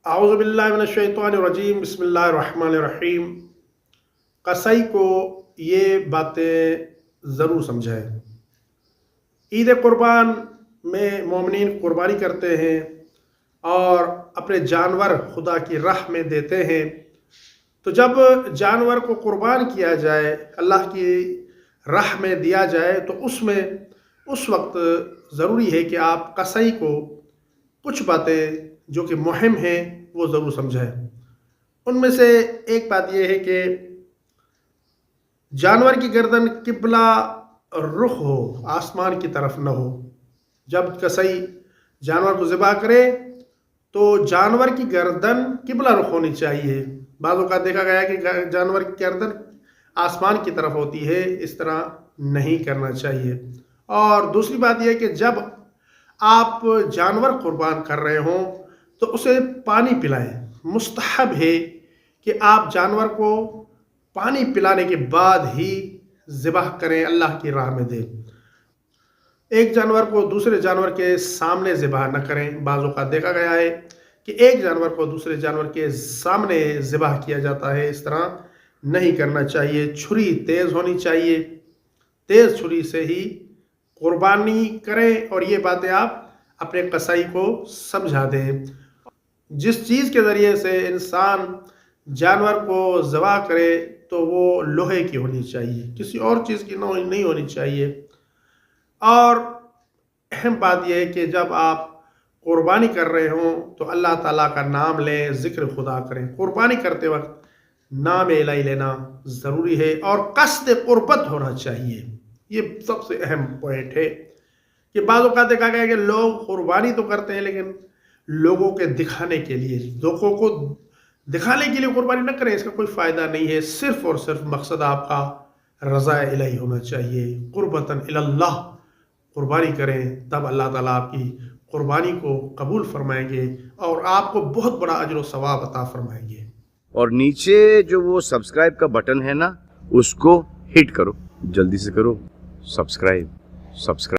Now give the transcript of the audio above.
اعوذ باللہ من الشیطان الرجیم، بسم اللہ الرحمن الرحیم۔ قصائی کو یہ باتیں ضرور سمجھائیں۔ عید قربان میں مومنین قربانی کرتے ہیں اور اپنے جانور خدا کی راہ میں دیتے ہیں۔ تو جب جانور کو قربان کیا جائے، اللہ کی راہ میں دیا جائے، تو اس وقت ضروری ہے کہ آپ قصائی کو کچھ باتیں جو کہ مہم ہیں وہ ضرور سمجھائیں۔ ان میں سے ایک بات یہ ہے کہ جانور کی گردن قبلہ رخ ہو، آسمان کی طرف نہ ہو۔ جب قصائی جانور کو ذبح کرے تو جانور کی گردن قبلہ رخ ہونی چاہیے۔ بعض اوقات دیکھا گیا ہے کہ جانور کی گردن آسمان کی طرف ہوتی ہے، اس طرح نہیں کرنا چاہیے۔ اور دوسری بات یہ ہے کہ جب آپ جانور قربان کر رہے ہوں تو اسے پانی پلائیں۔ مستحب ہے کہ آپ جانور کو پانی پلانے کے بعد ہی ذبح کریں، اللہ کی راہ میں دیں۔ ایک جانور کو دوسرے جانور کے سامنے ذبح نہ کریں۔ بعض اوقات دیکھا گیا ہے کہ ایک جانور کو دوسرے جانور کے سامنے ذبح کیا جاتا ہے، اس طرح نہیں کرنا چاہیے۔ چھری تیز ہونی چاہیے، تیز چھری سے ہی قربانی کریں، اور یہ باتیں آپ اپنے قصائی کو سمجھا دیں۔ جس چیز کے ذریعے سے انسان جانور کو ذبح کرے تو وہ لوہے کی ہونی چاہیے، کسی اور چیز کی نہیں ہونی چاہیے۔ اور اہم بات یہ ہے کہ جب آپ قربانی کر رہے ہوں تو اللہ تعالیٰ کا نام لیں، ذکر خدا کریں۔ قربانی کرتے وقت نام الہی لینا ضروری ہے، اور قصد قربت ہونا چاہیے۔ یہ سب سے اہم پوائنٹ ہے کہ بعض اوقات دیکھا گیا کہ لوگ قربانی تو کرتے ہیں لیکن لوگوں کے دکھانے کے لیے، لوگوں کو دکھانے کے لیے قربانی نہ کریں، اس کا کوئی فائدہ نہیں ہے۔ صرف اور صرف مقصد آپ کا رضا الہی ہونا چاہیے۔ قربتاً اللہ قربانی کریں، تب اللہ تعالیٰ آپ کی قربانی کو قبول فرمائیں گے اور آپ کو بہت بڑا اجر و ثواب عطا فرمائیں گے۔ اور نیچے جو وہ سبسکرائب کا بٹن ہے نا، اس کو ہٹ کرو، جلدی سے کرو سبسکرائب۔